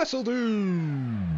WRESTLEDUDE!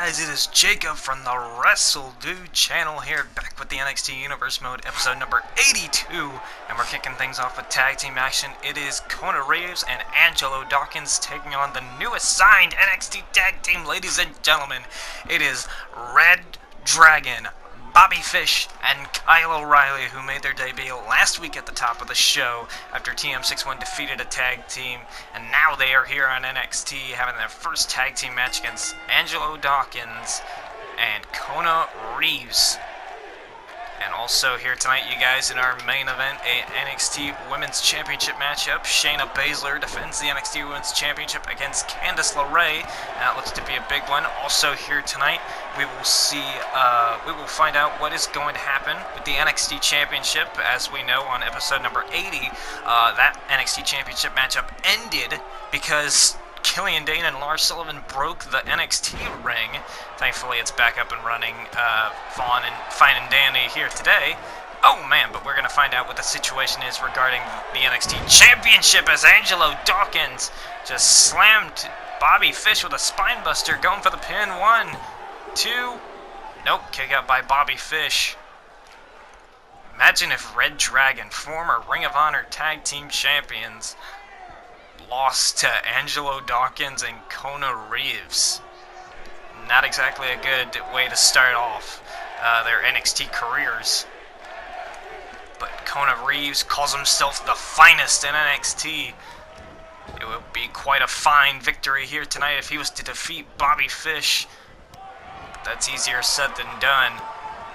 It is Jacob from the WRESTLEDUDE channel here, back with the NXT Universe Mode episode number 82, and we're kicking things off with tag team action. It is Kona Reeves and Angelo Dawkins taking on the newest signed NXT tag team, ladies and gentlemen. It is Red Dragon, Bobby Fish, and Kyle O'Reilly, who made their debut last week at the top of the show after TM61 defeated a tag team, and now they are here on NXT having their first tag team match against Angelo Dawkins and Kona Reeves. And also here tonight, you guys, in our main event, a NXT Women's Championship matchup. Shayna Bazler defends the NXT Women's Championship against Candice LeRae. That looks to be a big one. Also here tonight, we will find out what is going to happen with the NXT Championship. As we know, on episode number 80, that NXT Championship matchup ended because Killian Dane and Lars Sullivan broke the NXT ring. Thankfully, it's back up and running, fine and dandy here today. Oh man, but we're going to find out what the situation is regarding the NXT Championship as Angelo Dawkins just slammed Bobby Fish with a spine buster, going for the pin. 1, 2, nope, kick out by Bobby Fish. Imagine if Red Dragon, former Ring of Honor Tag Team Champions, lost to Angelo Dawkins and Kona Reeves. Not exactly a good way to start off their NXT careers. But Kona Reeves calls himself the finest in NXT. It would be quite a fine victory here tonight if he was to defeat Bobby Fish. But that's easier said than done.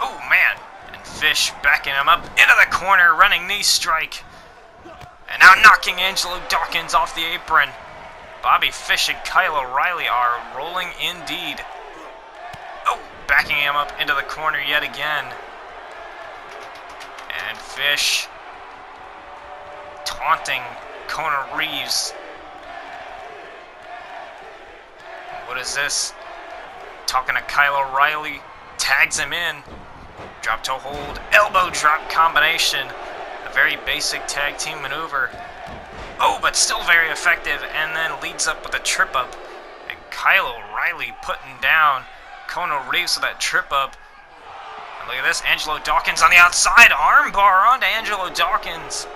Oh man, and Fish backing him up into the corner, running knee strike. And now knocking Angelo Dawkins off the apron. Bobby Fish and Kyle O'Reilly are rolling indeed. Oh, backing him up into the corner yet again. And Fish taunting Kona Reeves. What is this? Talking to Kyle O'Reilly. Tags him in. Drop toe hold. Elbow drop combination. Very basic tag team maneuver. Oh, but still very effective, and then leads up with a trip up. And Kyle O'Reilly putting down Kona Reeves with that trip up. And look at this, Angelo Dawkins on the outside, arm bar onto Angelo Dawkins.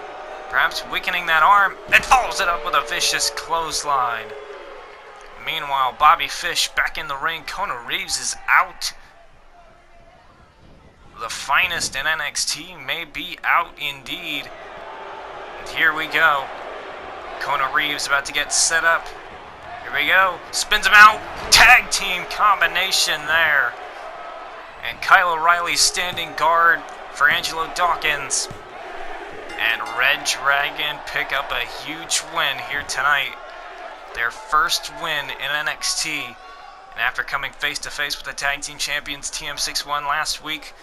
Perhaps weakening that arm, and follows it up with a vicious clothesline. Meanwhile, Bobby Fish back in the ring. Kona Reeves is out. The finest in NXT may be out indeed. And here we go. Kona Reeves about to get set up. Here we go. Spins him out. Tag team combination there. And Kyle O'Reilly standing guard for Angelo Dawkins. And Red Dragon pick up a huge win here tonight. Their first win in NXT. And after coming face to face with the tag team champions TM61 last week,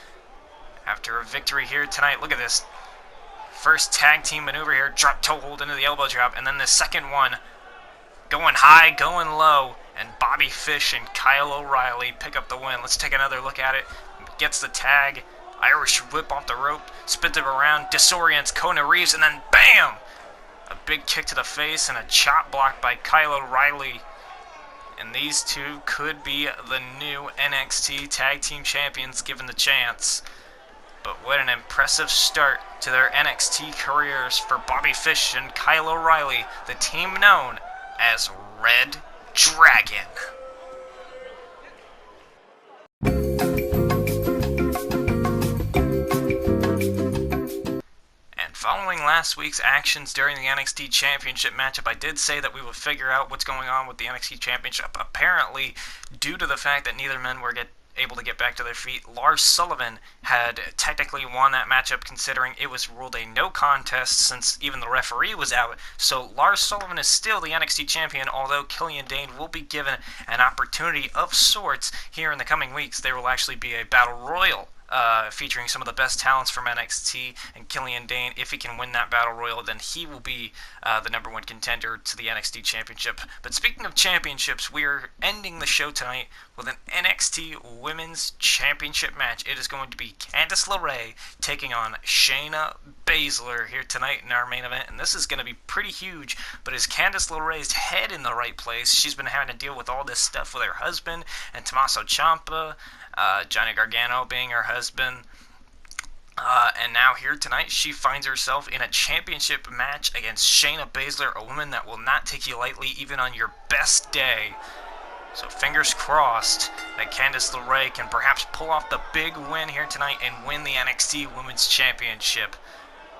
after a victory here tonight, look at this. First tag team maneuver here, drop toe hold into the elbow drop, and then the second one, going high, going low, and Bobby Fish and Kyle O'Reilly pick up the win. Let's take another look at it. Gets the tag, Irish whip off the rope, spins it around, disorients Kona Reeves, and then BAM! A big kick to the face and a chop block by Kyle O'Reilly. And these two could be the new NXT Tag Team Champions given the chance. But what an impressive start to their NXT careers for Bobby Fish and Kyle O'Reilly, the team known as Red Dragon. And following last week's actions during the NXT Championship matchup, I did say that we would figure out what's going on with the NXT Championship. Apparently, due to the fact that neither men were able to get back to their feet, Lars Sullivan had technically won that matchup, considering it was ruled a no contest since even the referee was out. So Lars Sullivan is still the NXT champion, although Killian Dane will be given an opportunity of sorts here in the coming weeks. There will actually be a battle royal featuring some of the best talents from NXT, and Killian Dane, if he can win that Battle Royal, then he will be the #1 contender to the NXT Championship. But speaking of championships, we are ending the show tonight with an NXT Women's Championship match. It is going to be Candice LeRae taking on Shayna Bazler here tonight in our main event, and this is going to be pretty huge. But is Candice LeRae's head in the right place? She's been having to deal with all this stuff with her husband and Tommaso Ciampa, Johnny Gargano being her husband, and now here tonight she finds herself in a championship match against Shayna Bazler, a woman that will not take you lightly even on your best day. So fingers crossed that Candice LeRae can perhaps pull off the big win here tonight and win the NXT Women's Championship.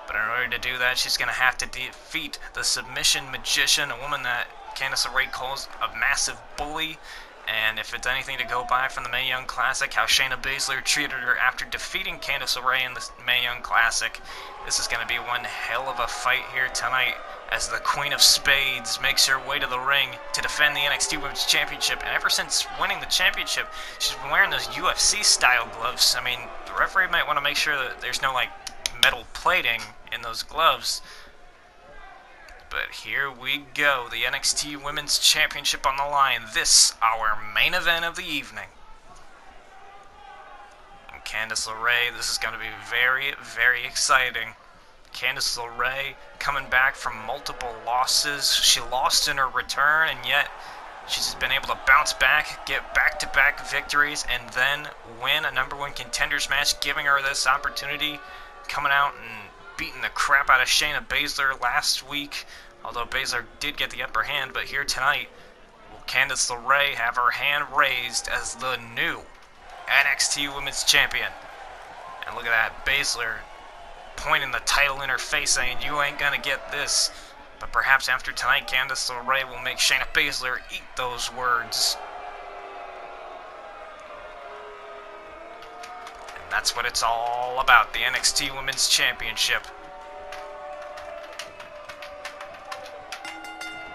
But in order to do that, she's going to have to defeat the Submission Magician, a woman that Candice LeRae calls a massive bully. And if it's anything to go by from the Mae Young Classic, how Shayna Bazler treated her after defeating Candice LeRae in the Mae Young Classic, this is going to be one hell of a fight here tonight as the Queen of Spades makes her way to the ring to defend the NXT Women's Championship. And ever since winning the championship, she's been wearing those UFC-style gloves. I mean, the referee might want to make sure that there's no, like, metal plating in those gloves. But here we go, the NXT Women's Championship on the line. This, our main event of the evening. And Candice LeRae, this is going to be very, very exciting. Candice LeRae coming back from multiple losses. She lost in her return, and yet she's been able to bounce back, get back-to-back victories, and then win a #1 contenders match, giving her this opportunity, coming out and beating the crap out of Shayna Bazler last week. Although Bazler did get the upper hand, but here tonight, will Candice LeRae have her hand raised as the new NXT Women's Champion? And look at that, Bazler pointing the title in her face saying, "You ain't gonna get this." But perhaps after tonight, Candice LeRae will make Shayna Bazler eat those words. And that's what it's all about, the NXT Women's Championship.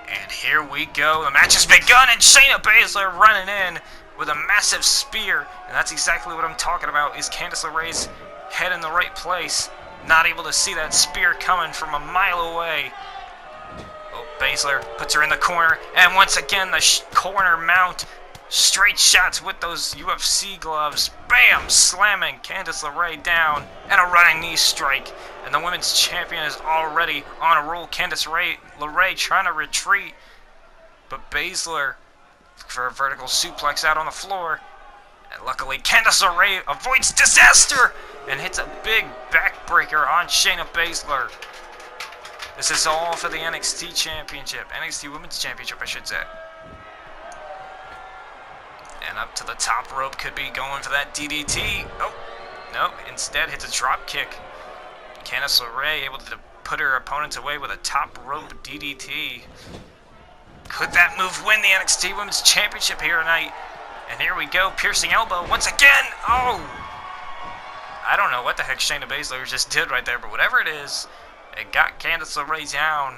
And here we go, the match has begun, and Shayna Bazler running in with a massive spear. And that's exactly what I'm talking about, is Candice LeRae's head in the right place. Not able to see that spear coming from a mile away. Oh, Bazler puts her in the corner, and once again the corner mount. Straight shots with those UFC gloves. Bam! Slamming Candice LeRae down, and a running knee strike. And the women's champion is already on a roll. Candice LeRae trying to retreat, but Bazler for a vertical suplex out on the floor. And luckily, Candice LeRae avoids disaster and hits a big backbreaker on Shayna Bazler. This is all for the NXT Championship. NXT Women's Championship, I should say. And up to the top rope, could be going for that DDT. Oh, no, instead hits a drop kick. Candice LeRae able to put her opponents away with a top rope DDT. Could that move win the NXT Women's Championship here tonight? And here we go, piercing elbow once again. Oh! I don't know what the heck Shayna Bazler just did right there, but whatever it is, it got Candice LeRae down.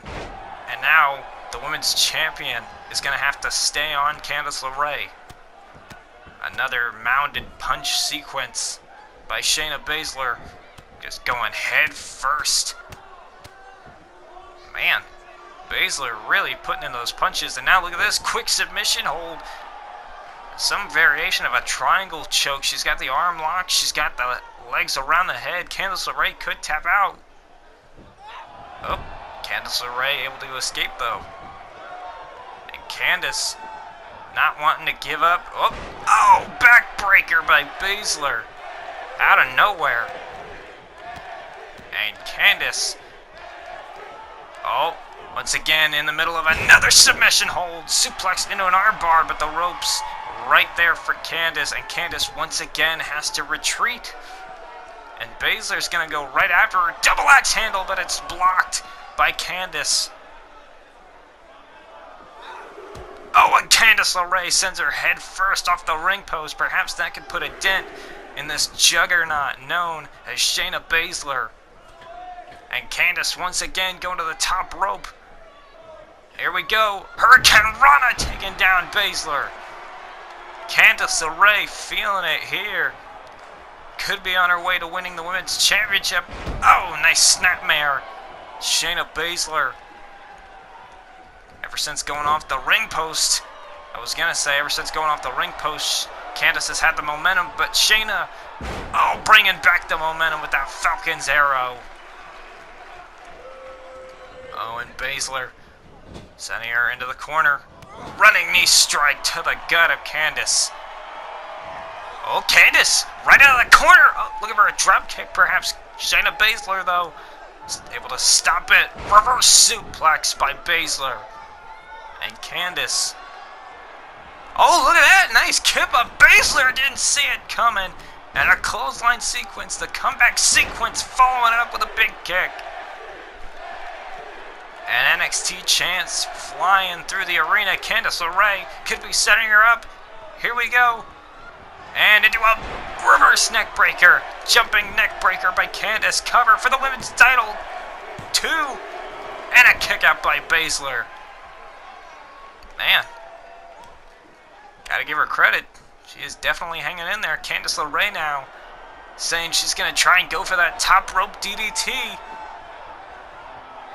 And now the women's champion is going to have to stay on Candice LeRae. Another mounded punch sequence by Shayna Bazler, just going head first. Man, Bazler really putting in those punches, and now look at this, quick submission hold. Some variation of a triangle choke. She's got the arm lock, she's got the legs around the head. Candice LeRae could tap out. Oh, Candice LeRae able to escape though. And Candice not wanting to give up. Oh, backbreaker by Bazler. Out of nowhere. And Candice, oh, once again in the middle of another submission hold. Suplex into an armbar, but the ropes right there for Candice. And Candice once again has to retreat. And Bazler's going to go right after her. Double axe handle, but it's blocked by Candice. Oh, and Candice LeRae sends her head first off the ring post. Perhaps that could put a dent in this juggernaut known as Shayna Bazler. And Candice once again going to the top rope. Here we go. Hurricane Rana taking down Bazler. Candice LeRae feeling it here. could be on her way to winning the Women's Championship. Oh, nice snapmare. Shayna Bazler. Ever since going off the ring post, ever since going off the ring post, Candice has had the momentum, but Shayna, bringing back the momentum with that Falcon's arrow. Oh, and Bazler sending her into the corner. Running knee strike to the gut of Candice. Oh, Candice, right out of the corner. Oh, looking for a drop kick, perhaps. Shayna Bazler, though, is able to stop it. Reverse suplex by Bazler. And Candice. Oh, look at that. Nice kip up. Bazler didn't see it coming. And a clothesline sequence, the comeback sequence, following it up with a big kick. And NXT chants flying through the arena. Candice LeRae could be setting her up. Here we go. And into a reverse neck breaker. Jumping neck breaker by Candice. Cover for the women's title. 2. And a kick out by Bazler. Man. Gotta give her credit. She is definitely hanging in there. Candice LeRae now saying she's going to try and go for that top rope DDT.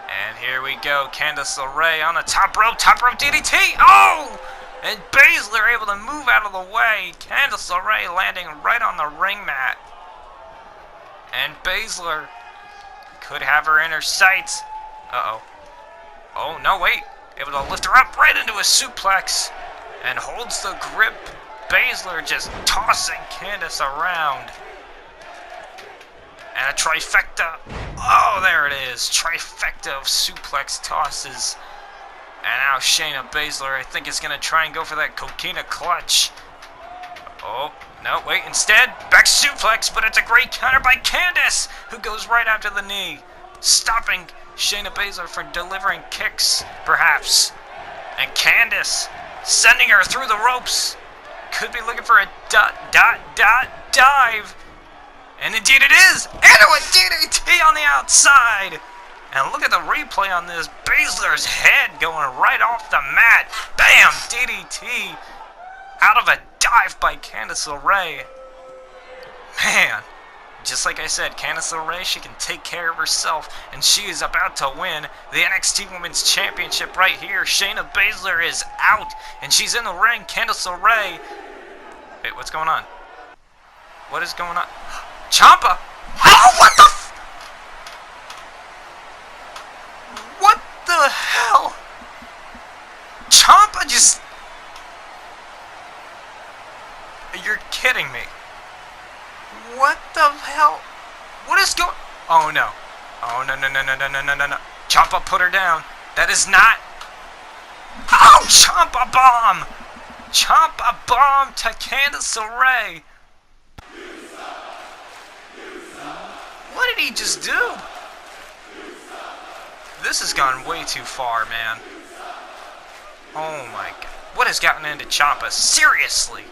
And here we go. Candice LeRae on the top rope DDT. Oh! And Bazler able to move out of the way. Candice LeRae landing right on the ring mat. And Bazler could have her in her sights. Uh-oh. Oh, no, wait. Able to lift her up right into a suplex. And holds the grip. Bazler just tossing Candice around. And a trifecta. Oh, there it is. Trifecta of suplex tosses. And now Shayna Bazler, I think, is going to try and go for that coquina clutch. Oh, no, wait. Instead, back suplex, but it's a great counter by Candice, who goes right after the knee. Stopping Shayna Bazler from delivering kicks, perhaps. And Candice sending her through the ropes. Could be looking for a dive. And indeed it is! And a DDT on the outside! And look at the replay on this. Bazler's head going right off the mat. Bam! DDT out of a dive by Candice LeRae. Man, just like I said, Candice LeRae, she can take care of herself. And she is about to win the NXT Women's Championship right here. Shayna Bazler is out. And she's in the ring. Candice LeRae. Wait, what's going on? What is going on? Ciampa! Oh, what the What the hell? Ciampa just... You're kidding me. What the hell? What is going... Oh, no. Oh, no. Ciampa put her down. That is not... Oh, Ciampa bomb! Ciampa bomb to Candice LeRae. What did he just do? This has gone way too far, man. Oh my god. What has gotten into Ciampa? Seriously.